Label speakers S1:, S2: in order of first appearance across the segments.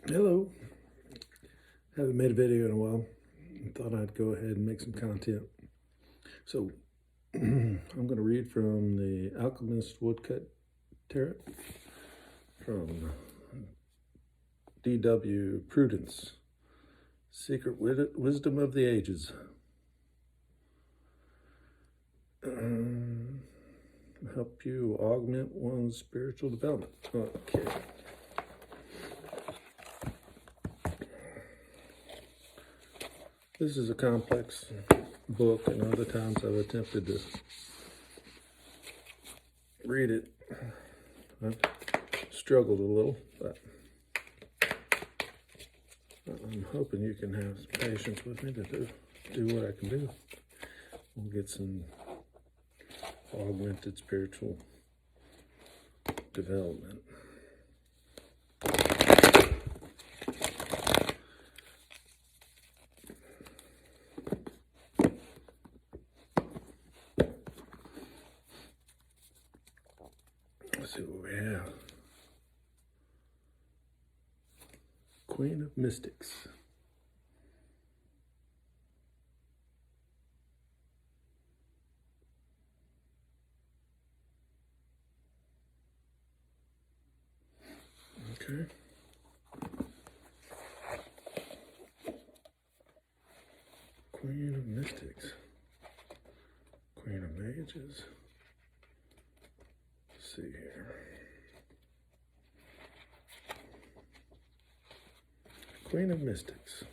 S1: Hello. Haven't made a video in a while. Thought I'd go ahead and make some content. So I'm going to read from the Alchemist Woodcut Tarot from D W Prudence, Secret Wisdom of the Ages. Help you augment one's spiritual development. Okay. This is a complex book, and other times I've attempted to read it. I've struggled a little, but I'm hoping you can have some patience with me to do what I can do. We'll get some augmented spiritual development. Let's see what we have. Queen of Mystics. Okay. Queen of Mystics. Queen of Mages. Let's see here. Queen of Mystics.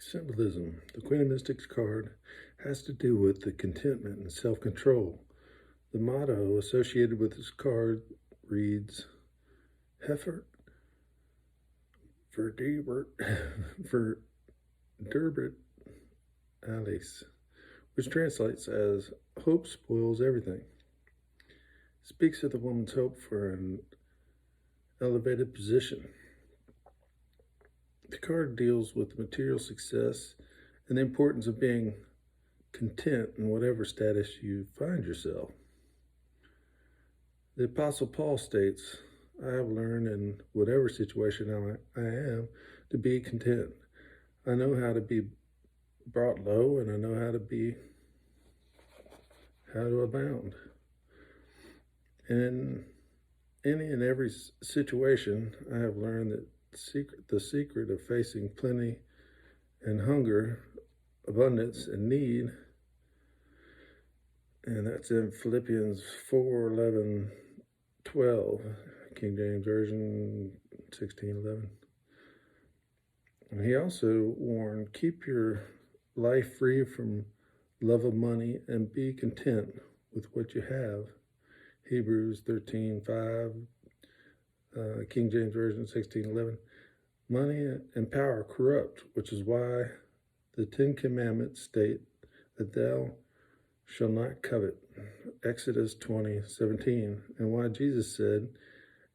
S1: Symbolism. The Queen of Mystics card has to do with the contentment and self-control. The motto associated with this card reads, Heffert Verderbert Alice, which translates as hope spoils everything. It speaks of the woman's hope for an elevated position. The card deals with material success and the importance of being content in whatever status you find yourself. The Apostle Paul states, I have learned in whatever situation I am to be content. I know how to be brought low, and I know how to abound. And in any and every situation, I have learned that the secret of facing plenty and hunger, abundance and need, and that's in Philippians 4:11, 12, King James Version 16:11. And he also warned, keep your life free from love of money and be content with what you have. Hebrews 13:5, King James Version 16:11. Money and power corrupt, which is why the 10 Commandments state that thou shalt not covet. Exodus 20:17, and why Jesus said,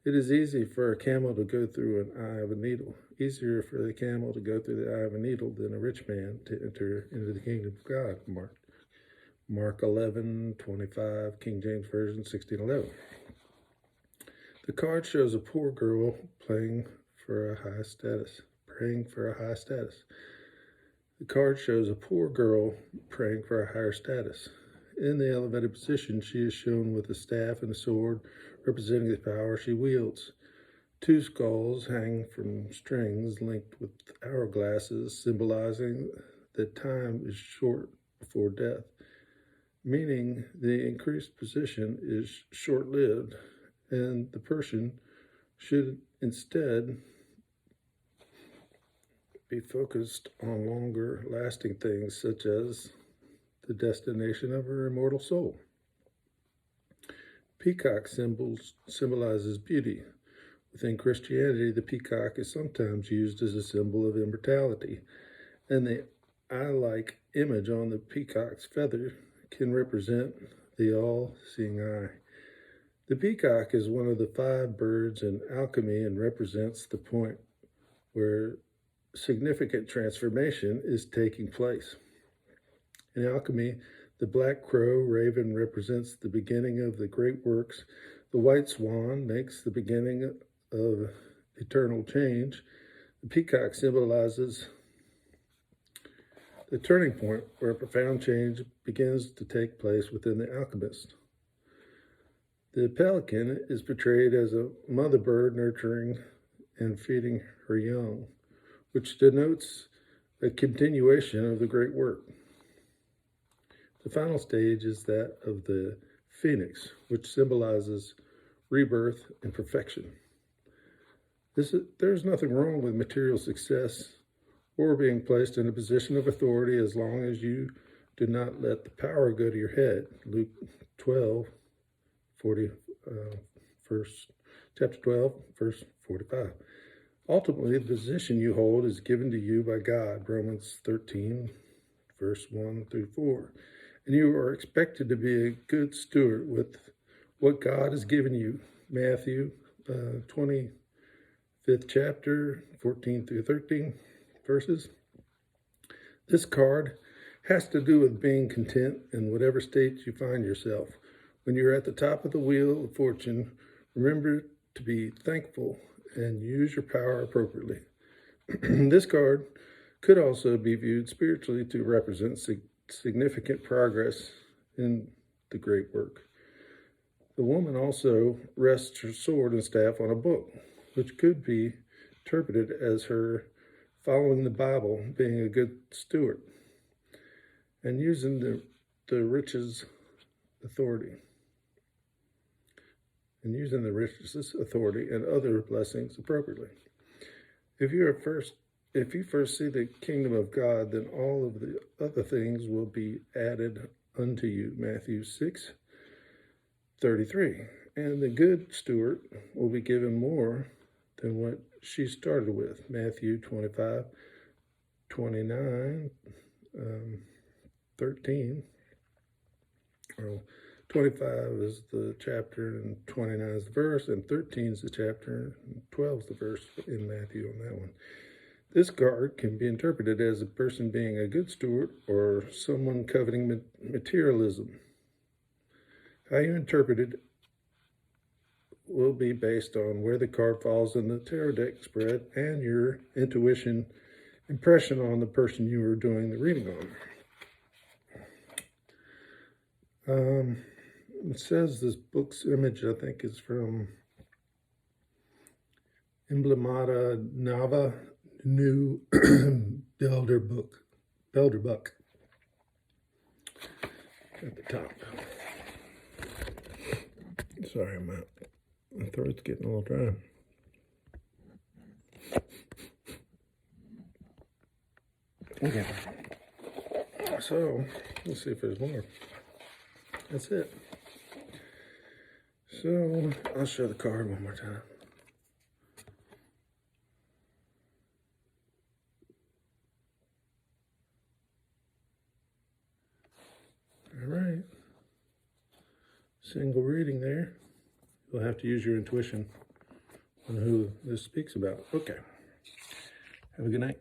S1: it is easy for a camel to go through an eye of a needle. Easier for the camel to go through the eye of a needle than a rich man to enter into the kingdom of God. Mark 11:25, King James Version 16:11. The card shows a poor girl praying for a high status. The card shows a poor girl praying for a higher status. In the elevated position, she is shown with a staff and a sword, representing the power she wields. 2 skulls hang from strings linked with hourglasses, symbolizing that time is short before death, meaning the increased position is short-lived, and the person should instead be focused on longer-lasting things, such as the destination of her immortal soul. Peacock symbols symbolizes beauty. Within Christianity, the peacock is sometimes used as a symbol of immortality, and the eye-like image on the peacock's feather can represent the all-seeing eye. The peacock is one of the 5 birds in alchemy and represents the point where significant transformation is taking place. In alchemy, The black crow raven represents the beginning of the great works. The white swan makes the beginning of eternal change. The peacock symbolizes the turning point where a profound change begins to take place within the alchemist. The pelican is portrayed as a mother bird nurturing and feeding her young, which denotes a continuation of the great work. The final stage is that of the phoenix, which symbolizes rebirth and perfection. There's nothing wrong with material success or being placed in a position of authority as long as you do not let the power go to your head. Luke 12, chapter 12, verse 45. Ultimately, the position you hold is given to you by God, Romans 13, verse 1 through 4. And you are expected to be a good steward with what God has given you, Matthew 25th chapter, 14 through 13 verses. This card has to do with being content in whatever state you find yourself. When you're at the top of the wheel of fortune, remember to be thankful and use your power appropriately. This card could also be viewed spiritually to represent significant progress in the great work. The woman also rests her sword and staff on a book, which could be interpreted as her following the Bible, being a good steward, and using the rich's authority. And using the rich's authority and other blessings appropriately. If you first see the kingdom of God, then all of the other things will be added unto you. Matthew 6:33. And the good steward will be given more than what she started with. Matthew 25:29, 13. Well, 25 is the chapter, and 29 is the verse, and 13 is the chapter, and 12 is the verse in Matthew on that one. This card can be interpreted as a person being a good steward or someone coveting materialism. How you interpret it will be based on where the card falls in the tarot deck spread and your intuition impression on the person you are doing the reading on. It says this book's image, I think, is from Emblemata Nava New Belderbuck at the top. Sorry, my throat's getting a little dry. Okay. So, let's see if there's more. That's it. So, I'll show the card one more time. All right. Single reading there. You'll have to use your intuition on who this speaks about. Okay. Have a good night.